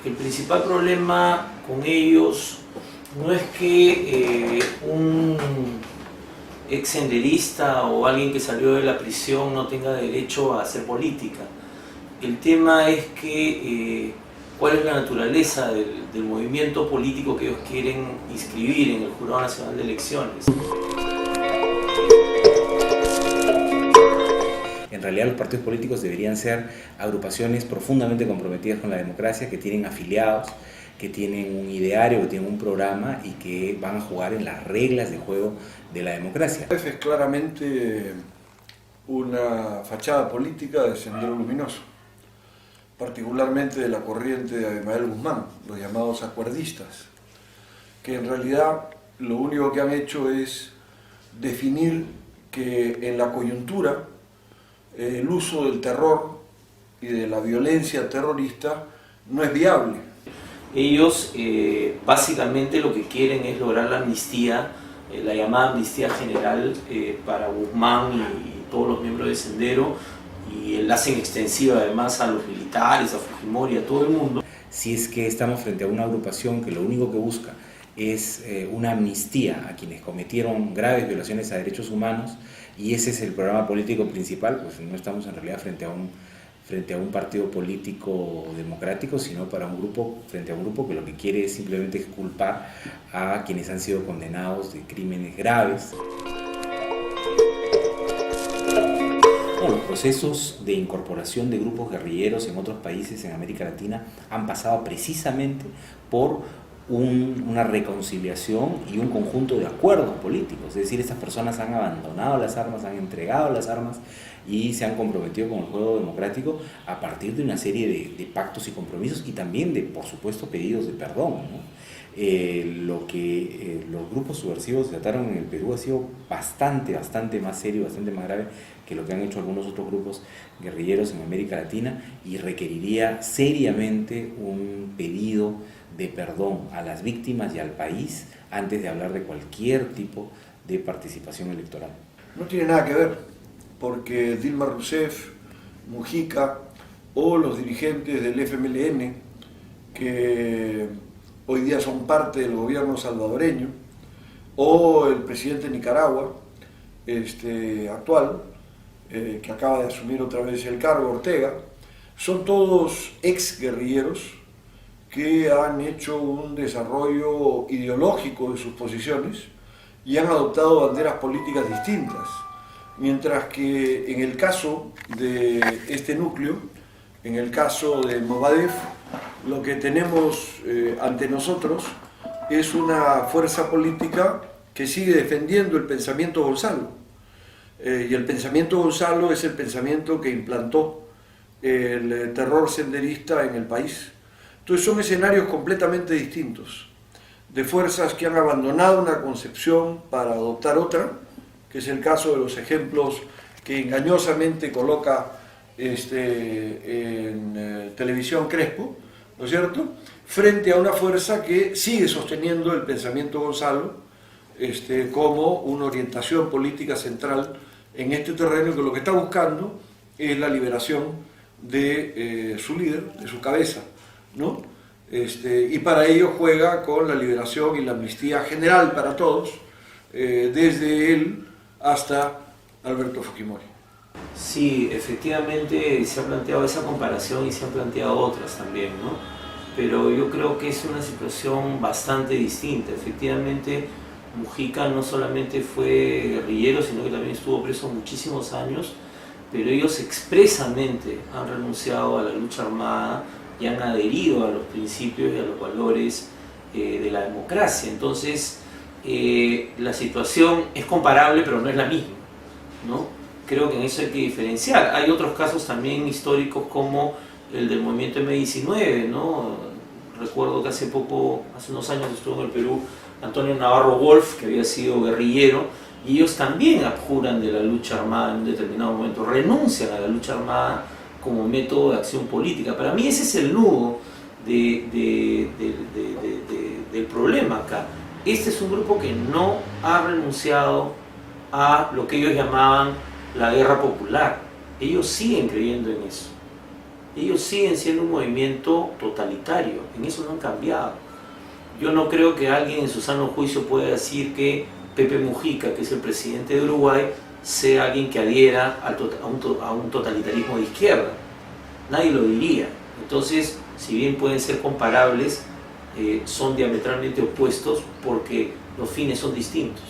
el principal problema con ellos no es que un ex senderista o alguien que salió de la prisión no tenga derecho a hacer política. El tema es que cuál es la naturaleza del movimiento político que ellos quieren inscribir en el Jurado Nacional de Elecciones. En realidad los partidos políticos deberían ser agrupaciones profundamente comprometidas con la democracia, que tienen afiliados, que tienen un ideario, que tienen un programa y que van a jugar en las reglas de juego de la democracia. Es claramente una fachada política de Sendero Luminoso, particularmente de la corriente de Abimael Guzmán, los llamados acuerdistas, que en realidad lo único que han hecho es definir que en la coyuntura el uso del terror y de la violencia terrorista no es viable. Ellos básicamente lo que quieren es lograr la amnistía, la llamada amnistía general para Guzmán y todos los miembros de Sendero, y la hacen extensiva además a los militares, a Fujimori, a todo el mundo. Si es que estamos frente a una agrupación que lo único que busca es una amnistía a quienes cometieron graves violaciones a derechos humanos, y ese es el programa político principal, pues no estamos en realidad frente a un partido político democrático, sino frente a un grupo que lo que quiere es simplemente culpar a quienes han sido condenados de crímenes graves. Los procesos de incorporación de grupos guerrilleros en otros países en América Latina han pasado precisamente por una reconciliación y un conjunto de acuerdos políticos. Es decir, estas personas han abandonado las armas, han entregado las armas y se han comprometido con el juego democrático a partir de una serie de pactos y compromisos, y también de, por supuesto, pedidos de perdón, ¿no? Lo que los grupos subversivos trataron en el Perú ha sido bastante más serio, bastante más grave que lo que han hecho algunos otros grupos guerrilleros en América Latina, y requeriría seriamente un pedido de perdón a las víctimas y al país antes de hablar de cualquier tipo de participación electoral. No tiene nada que ver, porque Dilma Rousseff, Mujica o los dirigentes del FMLN, que hoy día son parte del gobierno salvadoreño, o el presidente de Nicaragua actual, que acaba de asumir otra vez el cargo, Ortega, son todos ex guerrilleros que han hecho un desarrollo ideológico de sus posiciones y han adoptado banderas políticas distintas, mientras que en el caso de este núcleo, en el caso de Movadef, lo que tenemos ante nosotros es una fuerza política que sigue defendiendo el pensamiento Gonzalo, y el pensamiento Gonzalo es el pensamiento que implantó el terror senderista en el país. Entonces son escenarios completamente distintos, de fuerzas que han abandonado una concepción para adoptar otra, que es el caso de los ejemplos que engañosamente coloca en televisión Crespo, ¿no es cierto?, frente a una fuerza que sigue sosteniendo el pensamiento Gonzalo como una orientación política central en este terreno, que lo que está buscando es la liberación de su líder, de su cabeza, ¿no? Y para ello juega con la liberación y la amnistía general para todos, desde él hasta Alberto Fujimori. Sí, efectivamente se ha planteado esa comparación y se han planteado otras también, ¿no? Pero yo creo que es una situación bastante distinta. Efectivamente, Mujica no solamente fue guerrillero, sino que también estuvo preso muchísimos años, pero ellos expresamente han renunciado a la lucha armada y han adherido a los principios y a los valores de la democracia. Entonces, la situación es comparable, pero no es la misma, ¿no? Creo que en eso hay que diferenciar. Hay otros casos también históricos, como el del movimiento M19, ¿no? Recuerdo que hace unos años estuvo en el Perú Antonio Navarro Wolf, que había sido guerrillero, y ellos también abjuran de la lucha armada en un determinado momento, renuncian a la lucha armada como método de acción política. Para mí ese es el nudo del problema acá. Este es un grupo que no ha renunciado a lo que ellos llamaban la guerra popular. Ellos siguen creyendo en eso. ellos siguen siendo un movimiento totalitario, en eso no han cambiado. Yo no creo que alguien en su sano juicio pueda decir que Pepe Mujica, que es el presidente de Uruguay, sea alguien que adhiera a un totalitarismo de izquierda. Nadie lo diría. Entonces, si bien pueden ser comparables, son diametralmente opuestos porque los fines son distintos.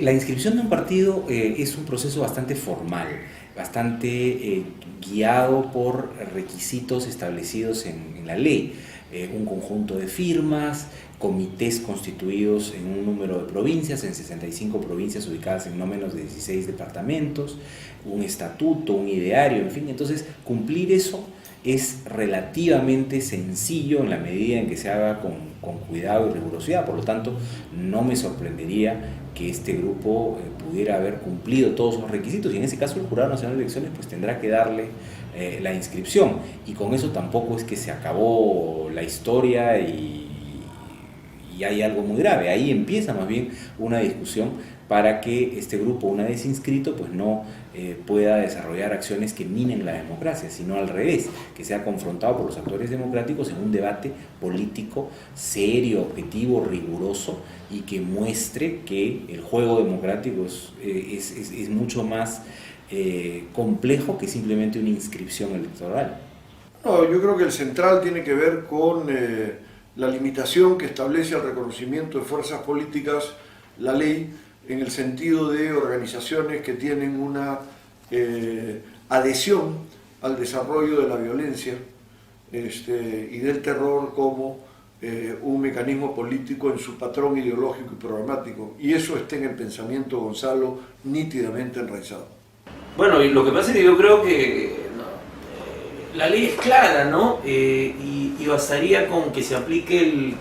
La inscripción de un partido es un proceso bastante formal, bastante guiado por requisitos establecidos en la ley. Un conjunto de firmas, comités constituidos en un número de provincias, en 65 provincias ubicadas en no menos de 16 departamentos, un estatuto, un ideario, en fin. Entonces, cumplir eso es relativamente sencillo en la medida en que se haga con cuidado y rigurosidad. Por lo tanto, no me sorprendería que este grupo pudiera haber cumplido todos los requisitos, y en ese caso el Jurado Nacional de Elecciones pues tendrá que darle la inscripción, y con eso tampoco es que se acabó la historia y hay algo muy grave. Ahí empieza más bien una discusión para que este grupo, una vez inscrito, pues no pueda desarrollar acciones que minen la democracia, sino al revés, que sea confrontado por los actores democráticos en un debate político serio, objetivo, riguroso, y que muestre que el juego democrático es mucho más complejo que simplemente una inscripción electoral. No, yo creo que el central tiene que ver con la limitación que establece el reconocimiento de fuerzas políticas, la ley, en el sentido de organizaciones que tienen una adhesión al desarrollo de la violencia y del terror como un mecanismo político en su patrón ideológico y programático. Y eso está en el pensamiento, Gonzalo, nítidamente enraizado. Bueno, y lo que pasa es que yo creo que la ley es clara, ¿no? Y bastaría con que se aplique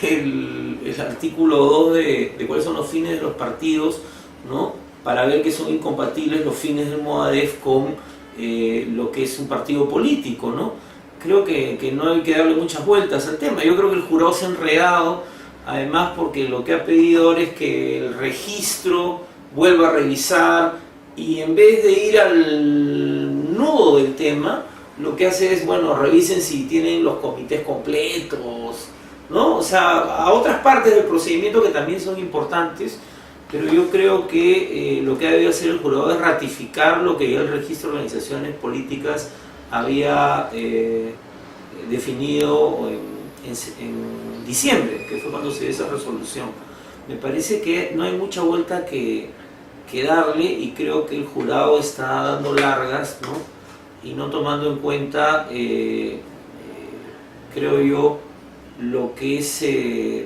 el artículo 2 de cuáles son los fines de los partidos, ¿no? Para ver que son incompatibles los fines del MOADEF con lo que es un partido político, ¿no? Creo que no hay que darle muchas vueltas al tema. Yo creo que el jurado se ha enredado, además porque lo que ha pedido ahora es que el registro vuelva a revisar, y en vez de ir al nudo del tema, lo que hace es, bueno, revisen si tienen los comités completos, ¿no? O sea, a otras partes del procedimiento que también son importantes, pero yo creo que lo que ha debido hacer el jurado es ratificar lo que ya el registro de organizaciones políticas había definido en diciembre, que fue cuando se dio esa resolución. Me parece que no hay mucha vuelta que darle, y creo que el jurado está dando largas, ¿no? Y no tomando en cuenta, creo yo, lo que es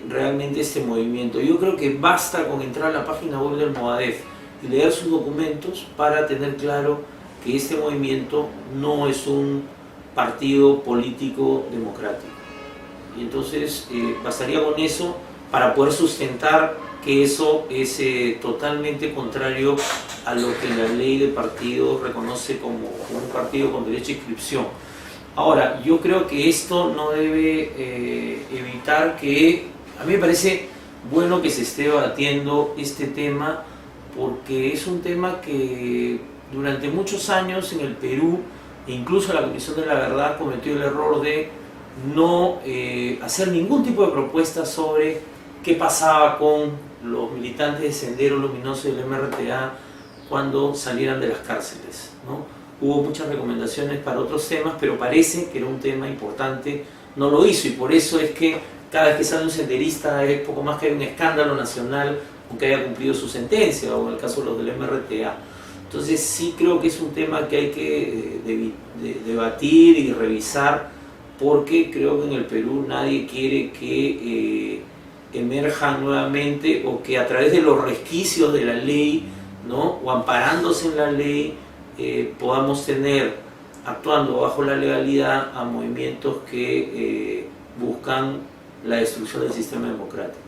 realmente este movimiento. Yo creo que basta con entrar a la página web del MOADEF y leer sus documentos para tener claro que este movimiento no es un partido político democrático. Y entonces bastaría con eso para poder sustentar que eso es totalmente contrario a lo que la ley de partidos reconoce como un partido con derecho a inscripción. Ahora, yo creo que esto no debe evitar que, a mí me parece bueno que se esté debatiendo este tema, porque es un tema que durante muchos años en el Perú, e incluso la Comisión de la Verdad cometió el error de no hacer ningún tipo de propuesta sobre qué pasaba con los militantes de Sendero Luminoso y del MRTA cuando salieran de las cárceles, ¿no? Hubo muchas recomendaciones para otros temas, pero parece que era un tema importante, no lo hizo, y por eso es que cada vez que sale un senderista es poco más que hay un escándalo nacional, aunque haya cumplido su sentencia, o en el caso de los del MRTA. Entonces sí creo que es un tema que hay que debatir y revisar, porque creo que en el Perú nadie quiere que emerja nuevamente, o que a través de los resquicios de la ley, ¿no? O amparándose en la ley, podamos tener, actuando bajo la legalidad, a movimientos que buscan la destrucción del sistema democrático.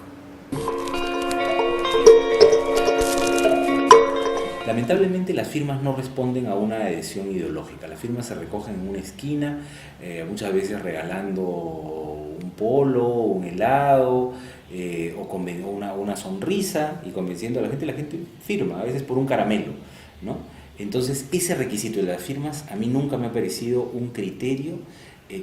Lamentablemente las firmas no responden a una adhesión ideológica. Las firmas se recogen en una esquina, muchas veces regalando un polo, un helado, o una sonrisa, y convenciendo a la gente firma, a veces por un caramelo. ¿no? Entonces, ese requisito de las firmas a mí nunca me ha parecido un criterio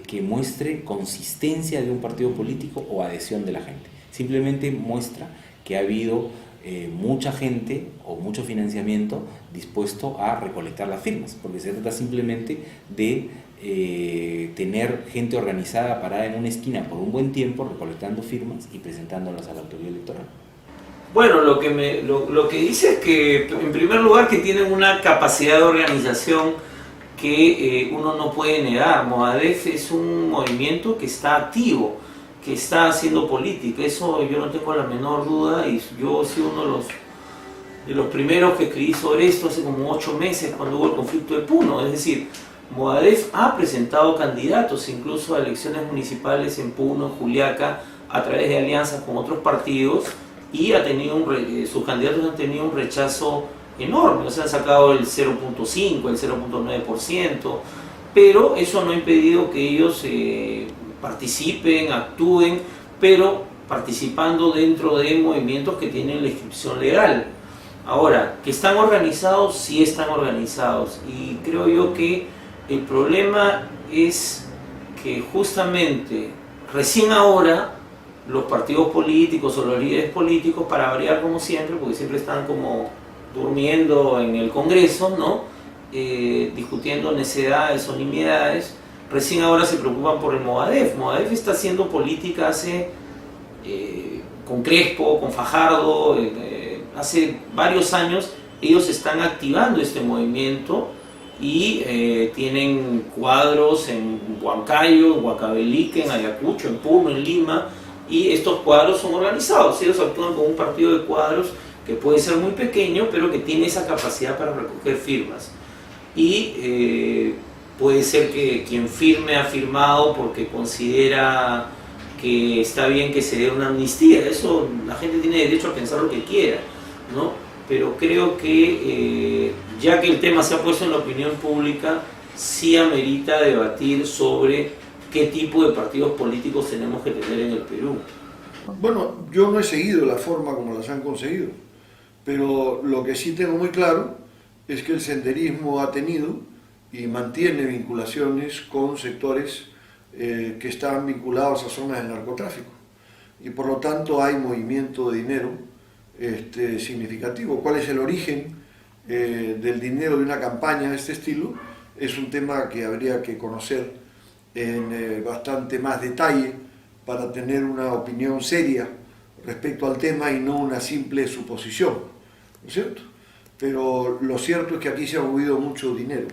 que muestre consistencia de un partido político o adhesión de la gente. Simplemente muestra que ha habido mucha gente o mucho financiamiento dispuesto a recolectar las firmas, porque se trata simplemente de tener gente organizada parada en una esquina por un buen tiempo recolectando firmas y presentándolas a la autoridad electoral. Bueno, lo que dice es que, en primer lugar, que tienen una capacidad de organización que uno no puede negar. Movadef es un movimiento que está activo, que está haciendo política, eso yo no tengo la menor duda, y yo he sido uno de los primeros que escribí sobre esto hace como 8 meses cuando hubo el conflicto de Puno. Es decir, Movadef ha presentado candidatos incluso a elecciones municipales en Puno, en Juliaca, a través de alianzas con otros partidos, y ha tenido sus candidatos han tenido un rechazo enorme, o sea, han sacado el 0.5, el 0.9%, pero eso no ha impedido que ellos participen, actúen, pero participando dentro de movimientos que tienen la inscripción legal. Ahora, que están organizados, sí están organizados, y creo yo que el problema es que justamente recién ahora los partidos políticos o los líderes políticos, para variar como siempre, porque siempre están como durmiendo en el Congreso, ¿no? Discutiendo necedades o nimiedades, recién ahora se preocupan por el Movadef. Movadef está haciendo política con Crespo, con Fajardo, hace varios años ellos están activando este movimiento y tienen cuadros en Huancayo, en Huancavelica, en Ayacucho, en Puno, en Lima, y estos cuadros son organizados. Ellos actúan como un partido de cuadros que puede ser muy pequeño, pero que tiene esa capacidad para recoger firmas. Y puede ser que quien firme ha firmado porque considera que está bien que se dé una amnistía. Eso, la gente tiene derecho a pensar lo que quiera, ¿no? Pero creo que ya que el tema se ha puesto en la opinión pública, sí amerita debatir sobre qué tipo de partidos políticos tenemos que tener en el Perú. Bueno, yo no he seguido la forma como las han conseguido, pero lo que sí tengo muy claro es que el senderismo ha tenido y mantiene vinculaciones con sectores que están vinculados a zonas de narcotráfico, y por lo tanto hay movimiento de dinero significativo. ¿Cuál es el origen del dinero de una campaña de este estilo? Es un tema que habría que conocer en bastante más detalle para tener una opinión seria respecto al tema y no una simple suposición, ¿no es cierto? Pero lo cierto es que aquí se ha movido mucho dinero.